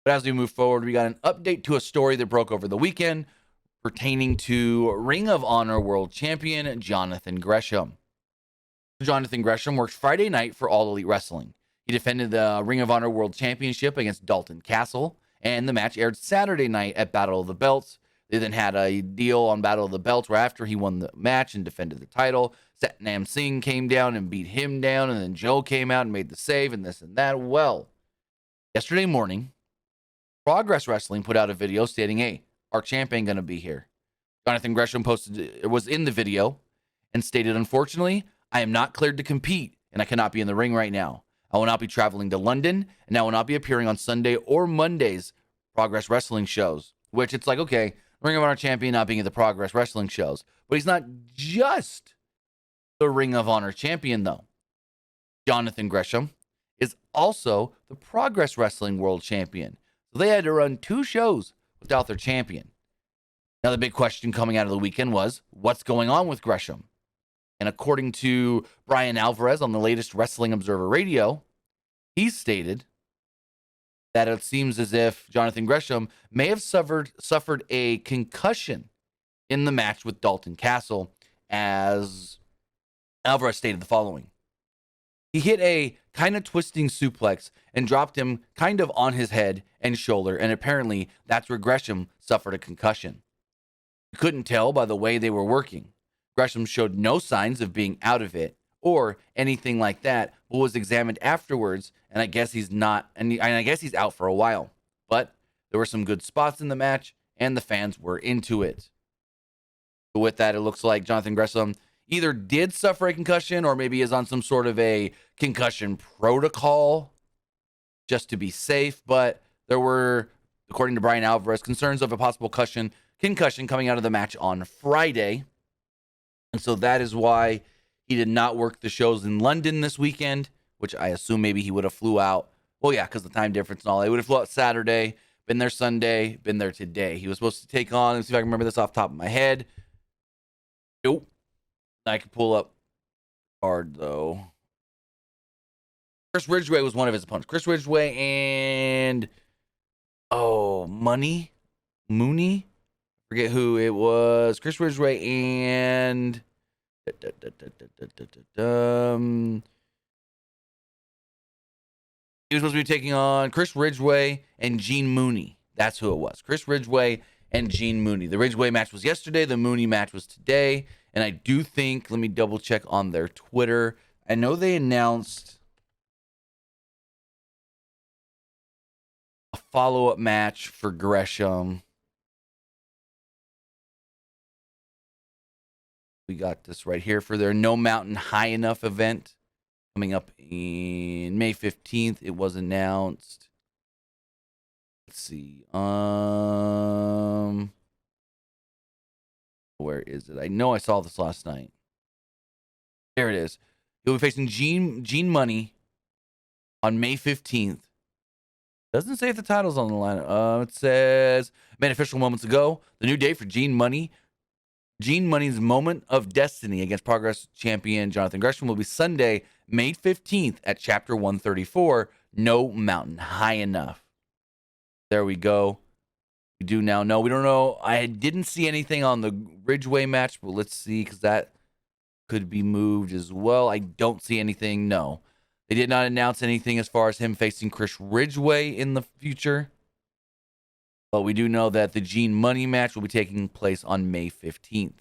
But as we move forward, we got an update to a story that broke over the weekend pertaining to Ring of Honor World Champion Jonathan Gresham. Jonathan Gresham worked Friday night for All Elite Wrestling. He defended the Ring of Honor World Championship against Dalton Castle, and the match aired Saturday night at Battle of the Belts. They then had a deal on Battle of the Belts where after he won the match and defended the title, Satnam Singh came down and beat him down, and then Joe came out and made the save and this and that. Well, yesterday morning, Progress Wrestling put out a video stating, hey, our champ ain't going to be here. Jonathan Gresham was in the video and stated, unfortunately, I am not cleared to compete and I cannot be in the ring right now. I will not be traveling to London and I will not be appearing on Sunday or Monday's Progress Wrestling shows, which it's like, okay, Ring of Honor champion not being at the Progress Wrestling shows, but he's not just the Ring of Honor champion though. Jonathan Gresham is also the Progress Wrestling World Champion. So they had to run 2 shows without their champion. Now, the big question coming out of the weekend was, what's going on with Gresham? And according to Brian Alvarez on the latest Wrestling Observer Radio, he stated that it seems as if Jonathan Gresham may have suffered a concussion in the match with Dalton Castle, as Alvarez stated the following. He hit a kind of twisting suplex and dropped him kind of on his head and shoulder, and apparently that's where Gresham suffered a concussion. You couldn't tell by the way they were working. Gresham showed no signs of being out of it or anything like that, but was examined afterwards, and I guess he's not, and I guess he's out for a while. But there were some good spots in the match, and the fans were into it. But with that, it looks like Jonathan Gresham either did suffer a concussion or maybe is on some sort of a concussion protocol just to be safe. But there were, according to Brian Alvarez, concerns of a possible concussion coming out of the match on Friday. And so that is why he did not work the shows in London this weekend, which I assume maybe he would have flew out. Well, yeah, because the time difference and all. He would have flew out Saturday, been there Sunday, been there today. He was supposed to take on, let's see if I can remember this off the top of my head. Nope. I can pull up hard though. Chris Ridgway was one of his opponents. Chris Ridgway and Mooney. Forget who it was. Chris Ridgway and he was supposed to be taking on Chris Ridgway and Gene Mooney. That's who it was. Chris Ridgway and Gene Mooney. The Ridgway match was yesterday. The Mooney match was today. And I do think, let me double check on their Twitter. I know they announced a follow-up match for Gresham. We got this right here for their No Mountain High Enough event coming up in May 15th. It was announced. Let's see. Where is it? I know I saw this last night. There it is. He'll be facing Gene Money on May 15th. Doesn't say if the title's on the line. It says, made official moments ago, the new date for Gene Money's Moment of Destiny against Progress champion Jonathan Gresham will be Sunday, May 15th at Chapter 134, No Mountain High Enough. There we go. We do now know. We don't know. I didn't see anything on the Ridgeway match, but let's see, because that could be moved as well. I don't see anything. No. They did not announce anything as far as him facing Chris Ridgway in the future. But we do know that the Gene Money match will be taking place on May 15th.